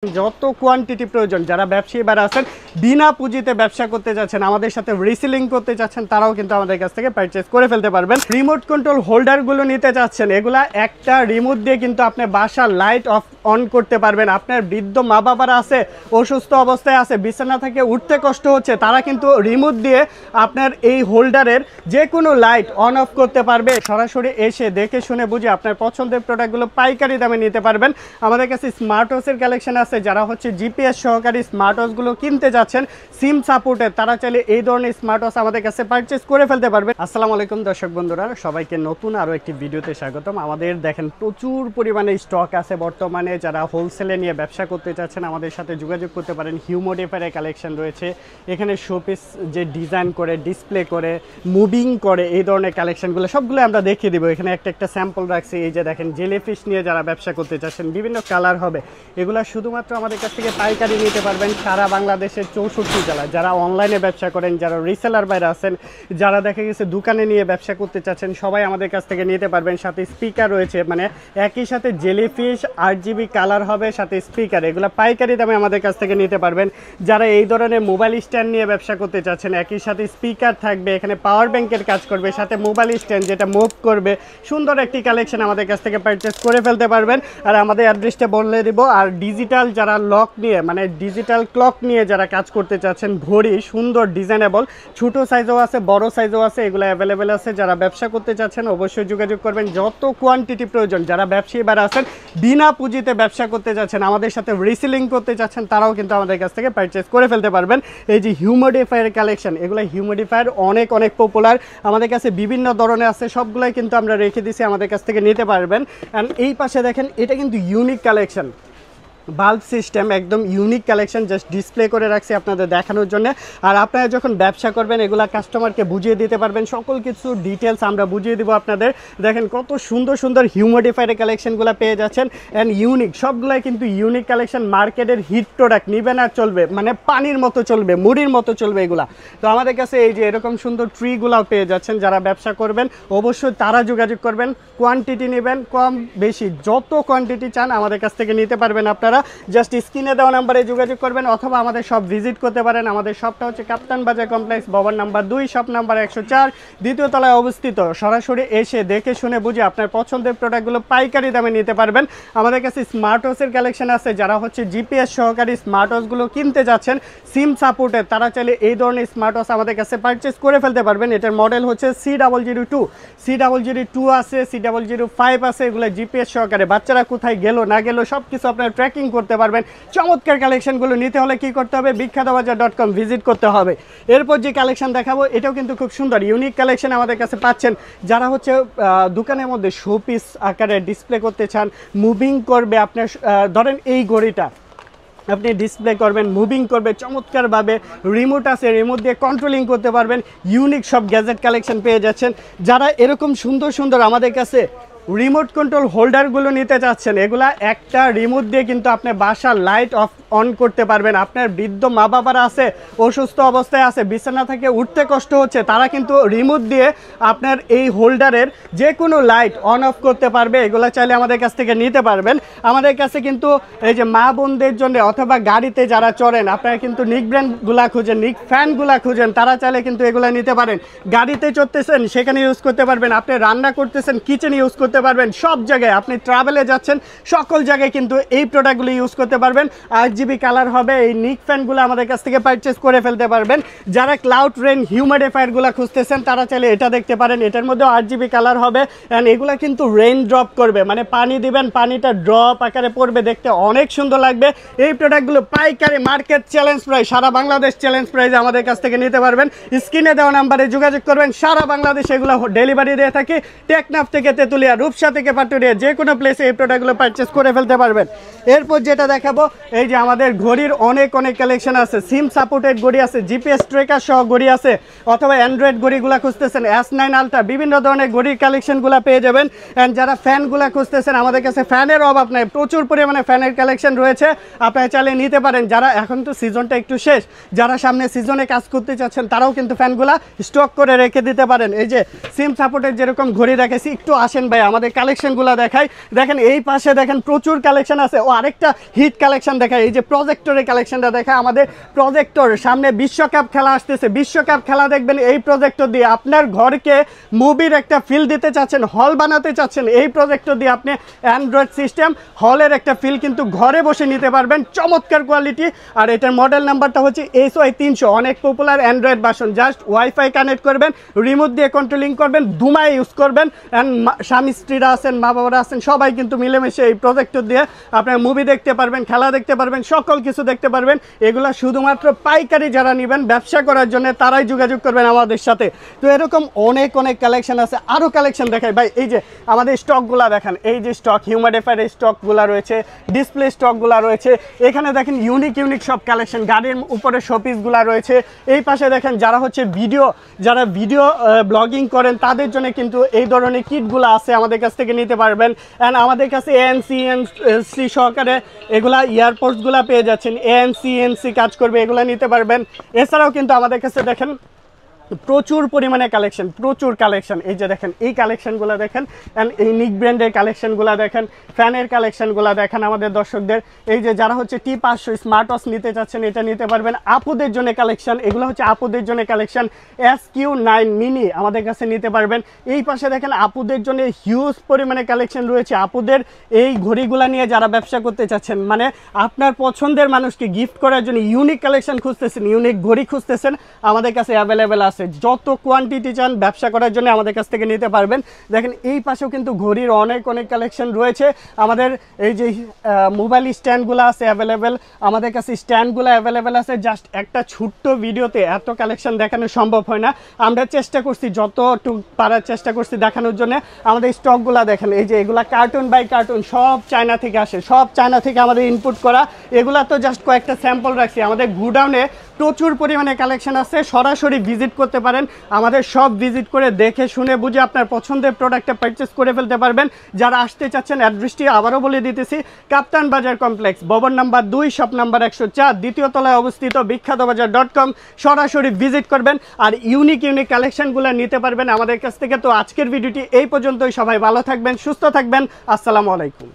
যত কোয়ান্টিটি প্রয়োজন যারা ব্যবসায়ী বারা আছেন বিনা পুঁজিতে ব্যবসা করতে যাচ্ছেন আমাদের সাথে রিসেলিং করতে যাচ্ছেন তারাও কিন্তু আমাদের কাছ থেকে পারচেজ করে ফেলতে পারবেন। রিমোট কন্ট্রোল হোল্ডারগুলো নিতে চাচ্ছেন, এগুলা একটা রিমোট দিয়ে কিন্তু আপনি বাসার লাইট অফ অন করতে পারবেন। আপনার বৃদ্ধ মা বাবারা আছে, অসুস্থ অবস্থায় আছে, বিছানা থেকে উঠতে কষ্ট হচ্ছে, তারা কিন্তু রিমোট দিয়ে আপনার এই হোল্ডারের যে কোনো লাইট অন অফ করতে পারবে। সরাসরি এসে দেখে শুনে বুঝে আপনার পছন্দের প্রোডাক্টগুলো পাইকারি দামে নিতে পারবেন। আমাদের কাছে স্মার্ট ওয়াচের কালেকশন আছে, যারা হচ্ছে জিপিএস সহকারী স্মার্ট ওয়াচগুলো কিনতে যাচ্ছেন সিম সাপোর্টের, তারা চাইলে এই ধরনের স্মার্ট ওয়াচ আমাদের কাছে পারচেজ করে ফেলতে পারবেন। আসসালামু আলাইকুম দর্শক বন্ধুরা, সবাইকে নতুন আরও একটি ভিডিওতে স্বাগতম। আমাদের দেখেন প্রচুর পরিমাণে স্টক আছে বর্তমানে। যারা হোলসেলে নিয়ে ব্যবসা করতে চাচ্ছেন আমাদের সাথে যোগাযোগ করতে পারেন। হিউমোডিফায়ারের কালেকশন রয়েছে এখানে, শোপিস যে ডিজাইন করে ডিসপ্লে করে মুভিং করে এই ধরনের কালেকশনগুলো সবগুলো আমরা দেখিয়ে দিব। এখানে একটা একটা স্যাম্পল রাখছি। এই যে দেখেন জেলিফিশ নিয়ে যারা ব্যবসা করতে চাচ্ছেন বিভিন্ন কালার হবে, এগুলা শুধুমাত্র আমাদের কাছ থেকে পাইকারি নিতে পারবেন সারা বাংলাদেশের 64 জেলায়। যারা অনলাইনে ব্যবসা করেন, যারা রিসেলার বাইরে আছেন, যারা দেখা গেছে দোকানে নিয়ে ব্যবসা করতে চাচ্ছেন, সবাই আমাদের কাছ থেকে নিতে পারবেন। সাথে স্পিকার রয়েছে, মানে একই সাথে জেলিফিশ 8GB কালার হবে, সাথে স্পিকার, এগুলো পাইকারি দামে আমাদের কাছ থেকে নিতে পারবেন। যারা এই ধরনের মোবাইল স্ট্যান্ড নিয়ে ব্যবসা করতে চাচ্ছেন, একই সাথে স্পিকার থাকবে, এখানে পাওয়ার ব্যাংকের কাজ করবে, সাথে মোবাইল স্ট্যান্ড যেটা মুভ করবে, সুন্দর একটি কালেকশন আমাদের কাছ থেকে পারচেস করে ফেলতে পারবেন। আর আমাদের অ্যাড্রেসটা বলে দিব। আর ডিজিটাল যারা লক নিয়ে, মানে ডিজিটাল ক্লক নিয়ে যারা কাজ করতে চাচ্ছেন, ঘড়ি সুন্দর ডিজাইনেবল, ছোট সাইজও আছে বড় সাইজও আছে, এগুলো অ্যাভেলেবেল আছে। যারা ব্যবসা করতে চাচ্ছেন অবশ্যই যোগাযোগ করবেন। যত কোয়ান্টিটি প্রয়োজন যারা ব্যবসায়ী বারা আছেন বিনা পুঁজিতে ব্যবসা করতে যাচ্ছেন আমাদের সাথে রিসেলিং করতে চাচ্ছেন, তারাও কিন্তু আমাদের কাছ থেকে পারচেজ করে ফেলতে পারবেন। এই যে হিউমিডিফায়ার কালেকশন, এগুলো হিউমিডিফায়ার অনেক অনেক পপুলার, আমাদের কাছে বিভিন্ন ধরনের আছে, সবগুলাই কিন্তু আমরা রেখে দিছি, আমাদের কাছ থেকে নিতে পারবেন। অ্যান্ড এই পাশে দেখেন এটা কিন্তু ইউনিক কালেকশন, বাল্ব সিস্টেম, একদম ইউনিক কালেকশন, জাস্ট ডিসপ্লে করে রাখছি আপনাদের দেখানোর জন্য। আর আপনারা যখন ব্যবসা করবেন এগুলা কাস্টমারকে বুঝিয়ে দিতে পারবেন, সকল কিছু ডিটেলস আমরা বুঝিয়ে দিব আপনাদের। দেখেন কত সুন্দর সুন্দর হিউমিডিফায়ারের কালেকশনগুলো পেয়ে যাচ্ছেন অ্যান্ড ইউনিক, সবগুলাই কিন্তু ইউনিক কালেকশন। মার্কেটের হিট প্রোডাক্ট, নিবেন আর চলবে, মানে পানির মতো চলবে, মুড়ির মতো চলবে এগুলা। তো আমাদের কাছে এই যে এরকম সুন্দর ট্রিগুলাও পেয়ে যাচ্ছেন। যারা ব্যবসা করবেন অবশ্যই তারা যোগাযোগ করবেন। কোয়ান্টিটি নেবেন কম বেশি, যত কোয়ান্টিটি চান আমাদের কাছ থেকে নিতে পারবেন আপনারা। জাস্ট স্ক্রিনে দেওয়া নাম্বারে যোগাযোগ করবেন অথবা আমাদের সব ভিজিট করতে পারেন। আমাদের শপটা হচ্ছে কাপ্তান বাজার কমপ্লেক্স, ভবন নাম্বার 2, শপ নাম্বার 104, দ্বিতীয় তলায় অবস্থিত। সরাসরি এসে দেখে শুনে বুঝে আপনার পছন্দের প্রোডাক্টগুলো পাইকারি দামে নিতে পারবেন। আমাদের কাছে স্মার্ট ওয়াচের কালেকশন আছে, যারা হচ্ছে জিপিএস সহকারী স্মার্ট ওয়াচগুলো কিনতে যাচ্ছেন সিম সাপোর্টের, তারা চাইলে এই ধরনের স্মার্ট ওয়াচ আমাদের কাছে পারচেস করে ফেলতে পারবেন। এটার মডেল হচ্ছে C002, C002 আছে, C005 আছে, এগুলো জিপিএস সহকারে। বাচ্চারা কোথায় গেল না গেল সব কিছু আপনার ট্র্যাকিং করতে পারবেন। চমৎকার কালেকশনগুলো নিতে হলে কি করতে হবে, বিখ্যাতবাজার.com ভিজিট করতে হবে। এরপর যে কালেকশন দেখাবো এটাও কিন্তু খুব সুন্দর ইউনিক কালেকশন আমাদের কাছে পাচ্ছেন। যারা হচ্ছে দোকানের মধ্যে শোপিস আকারে ডিসপ্লে করতে চান, মুভিং করবে, আপনার ধরেন এই ঘড়িটা আপনি ডিসপ্লে করবেন, মুভিং করবে চমৎকারভাবে, রিমোট আছে, রিমোট দিয়ে কন্ট্রোলিং করতে পারবেন। ইউনিক সব গ্যাজেট কালেকশন পেয়ে যাচ্ছেন। যারা এরকম সুন্দর সুন্দর আমাদের কাছে রিমোট কন্ট্রোল হোল্ডারগুলো নিতে চাচ্ছেন, এগুলা একটা রিমোট দিয়ে কিন্তু আপনি বাসার লাইট অফ অন করতে পারবেন। আপনার বৃদ্ধ মা বাবারা আছে, অসুস্থ অবস্থায় আছে, বিছানা থেকে উঠতে কষ্ট হচ্ছে, তারা কিন্তু রিমোট দিয়ে আপনার এই হোল্ডারের যে কোনো লাইট অন অফ করতে পারবে। এগুলো চাইলে আমাদের কাছ থেকে নিতে পারবেন। আমাদের কাছে কিন্তু এই যে মা বোনদের জন্য অথবা গাড়িতে যারা চড়েন, আপনারা কিন্তু নিক ব্র্যান্ডগুলা খুঁজেন, নিক ফ্যানগুলা খুঁজেন, তারা চাইলে কিন্তু এগুলো নিতে পারেন। গাড়িতে চড়তেছেন সেখানে ইউজ করতে পারবেন, আপনি রান্না করতেছেন কিচেনে ইউজ করতে পারবেন, সব জায়গায় আপনি ট্রাভেলে যাচ্ছেন সকল জায়গায় কিন্তু এই প্রোডাক্টগুলো ইউজ করতে পারবেন। 8GB কালার হবে, এই নিক ফ্যানগুলো আমাদের কাছ থেকে পারচেস করে ফেলতে পারবেন। যারা ক্লাউড রেন হিউমিডিফায়ারগুলো খুঁজতেছেন তারা চাইলে এটা দেখতে পারেন, এটার মধ্যে 8GB কালার হবে অ্যান্ড এগুলো কিন্তু রেইন ড্রপ করবে, মানে পানি দিবেন পানিটা ড্রপ আকারে পড়বে, দেখতে অনেক সুন্দর লাগবে। এই প্রোডাক্টগুলো পাইকারি মার্কেট চ্যালেঞ্জ প্রাইস, সারা বাংলাদেশ চ্যালেঞ্জ প্রাইসে আমাদের কাছ থেকে নিতে পারবেন। স্ক্রিনে দেওয়া নাম্বারে যোগাযোগ করবেন। সারা বাংলাদেশে এগুলো ডেলিভারি দিয়ে থাকি, টেকনাফ থেকে তেতুলিয়া, রূপসা থেকে পাটুরিয়া, যে কোনো প্লেসে এই প্রোডাক্টগুলো পারচেস করে ফেলতে পারবেন। এরপর যেটা দেখাবো এই যে আমাদের ঘড়ির অনেক কালেকশন আছে, সিম সাপোর্টেড ঘড়ি আছে, জিপিএস ট্রেকার সহ ঘড়ি আছে, অথবা অ্যান্ড্রয়েড ঘড়িগুলো খুঁজতেছেন S9 আলট্রা, বিভিন্ন ধরনের ঘড়ির কালেকশনগুলো পেয়ে যাবেন। অ্যান্ড যারা ফ্যানগুলো খুঁজতেছেন, আমাদের কাছে ফ্যানের অভাব নাই, প্রচুর পরিমাণে ফ্যানের কালেকশন রয়েছে, আপনারা চালিয়ে নিতে পারেন। যারা এখন তো সিজনটা একটু শেষ, যারা সামনে সিজনে কাজ করতে চাচ্ছেন তারাও কিন্তু ফ্যানগুলা স্টক করে রেখে দিতে পারেন। এই যে সিম সাপোর্টের যেরকম ঘড়ি রেখেছি, একটু আসেন ভাই আমাদের কালেকশনগুলো দেখাই। দেখেন এই পাশে দেখেন প্রচুর কালেকশন আছে। ও আরেকটা হিট কালেকশন দেখায়, এই যে প্রজেক্টরের কালেকশনটা দেখায়। আমাদের প্রজেক্টর, সামনে বিশ্বকাপ খেলা আসতেছে, বিশ্বকাপ খেলা দেখবেন এই প্রজেক্টর দিয়ে। আপনার ঘরকে মুভির একটা ফিল দিতে চাচ্ছেন, হল বানাতে চাচ্ছেন, এই প্রজেক্টর দিয়ে আপনি অ্যান্ড্রয়েড সিস্টেম হলের একটা ফিল কিন্তু ঘরে বসে নিতে পারবেন। চমৎকার কোয়ালিটি। আর এটার মডেল নাম্বারটা হচ্ছে SY300, অনেক popular Android version. Just wifi connect করবেন, রিমোট দিয়ে কন্ট্রোলিং করবেন, ধুমায় ইউজ করবেন। অ্যান্ড স্বামী স্ত্রীরা আছেন, মা বাবারা আছেন, সবাই কিন্তু মিলেমিশে এই প্রজেক্টর দিয়ে আপনার মুভি দেখতে পারবেন, খেলা দেখতে পারবেন, সকল কিছু দেখতে পারবেন। এগুলা শুধুমাত্র পাইকারি যারা নেবেন ব্যবসা করার জন্য তারাই যোগাযোগ করবেন আমাদের সাথে। তো এরকম অনেক কালেকশন আছে। আরও কালেকশন দেখাই ভাই, এই যে আমাদের স্টকগুলা দেখেন, এই যে স্টক হিউম্যাডিফায়ারের স্টকগুলা রয়েছে, ডিসপ্লে স্টকগুলা রয়েছে। এখানে দেখেন ইউনিক সব কালেকশন, গাড়ির উপরে শোপিসগুলা রয়েছে। এই পাশে দেখেন যারা হচ্ছে যারা ভিডিও ব্লগিং করেন তাদের জন্য কিন্তু এই ধরনের কিটগুলো আছে, আমাদের কাছ থেকে নিতে পারবেন। অ্যান্ড আমাদের কাছে ANC সহকারে এগুলা ইয়ারপোর্টসগুলা পেয়ে যাচ্ছেন, ANC কাজ করবে, এগুলা নিতে পারবেন। এছাড়াও কিন্তু আমাদের কাছে দেখেন প্রচুর পরিমাণে প্রচুর কালেকশন। এই যে দেখেন এই কালেকশনগুলো দেখেন, অ্যান্ড এই নিক ব্র্যান্ডের কালেকশনগুলো দেখেন, ফ্যানের কালেকশনগুলো দেখেন আমাদের দর্শকদের। এই যে যারা হচ্ছে T500 স্মার্ট ওয়াচ নিতে চাচ্ছেন, এটা নিতে পারবেন। আপুদের জন্য কালেকশন, এগুলো হচ্ছে আপুদের জন্য কালেকশন। SQ9 মিনি আমাদের কাছে নিতে পারবেন। এই পাশে দেখেন আপুদের জন্য হিউজ পরিমাণে কালেকশন রয়েছে। আপুদের এই ঘড়িগুলো নিয়ে যারা ব্যবসা করতে চাচ্ছেন, মানে আপনার পছন্দের মানুষকে গিফট করার জন্য ইউনিক কালেকশন খুঁজতেছেন, ইউনিক ঘড়ি খুঁজতেছেন, আমাদের কাছে অ্যাভেলেবেল আছে। যত কোয়ান্টিটি চান ব্যবসা করার জন্য আমাদের কাছ থেকে নিতে পারবেন। দেখেন এই পাশেও কিন্তু ঘড়ির অনেক কালেকশন রয়েছে। আমাদের এই যে মোবাইল স্ট্যান্ডগুলো আছে অ্যাভেলেবেল, আমাদের কাছে স্ট্যান্ডগুলো অ্যাভেলেবেল আছে। জাস্ট একটা ছোট্ট ভিডিওতে এত কালেকশন দেখানো সম্ভব হয় না, আমরা চেষ্টা করছি, যতটুকু পারার চেষ্টা করছি দেখানোর জন্য। আমাদের স্টকগুলো দেখেন, এই যে এগুলা কার্টুন বাই কার্টুন, সব চায়না থেকে আসে, সব চায়না থেকে আমাদের ইনপুট করা। এগুলা তো জাস্ট কয়েকটা স্যাম্পল রাখছি। আমাদের গুডাউনে প্রচুর পরিমাণে কালেকশন আছে, সরাসরি ভিজিট করতে পারেন। আমাদের সব ভিজিট করে দেখে শুনে বুঝে আপনার পছন্দের প্রোডাক্টটা পারচেস করে ফেলতে পারবেন। যারা আসতে চাচ্ছেন অ্যাড্রেসটি আবারও বলে দিতেছি, কাপ্তান বাজার কমপ্লেক্স, ভবন নাম্বার 2, শপ নাম্বার 104, দ্বিতীয় তলায় অবস্থিত, বিখ্যাতবাজার.com। সরাসরি ভিজিট করবেন আর ইউনিক কালেকশনগুলো নিতে পারবেন আমাদের কাছ থেকে। তো আজকের ভিডিওটি এই পর্যন্তই। সবাই ভালো থাকবেন, সুস্থ থাকবেন। আসসালামু আলাইকুম।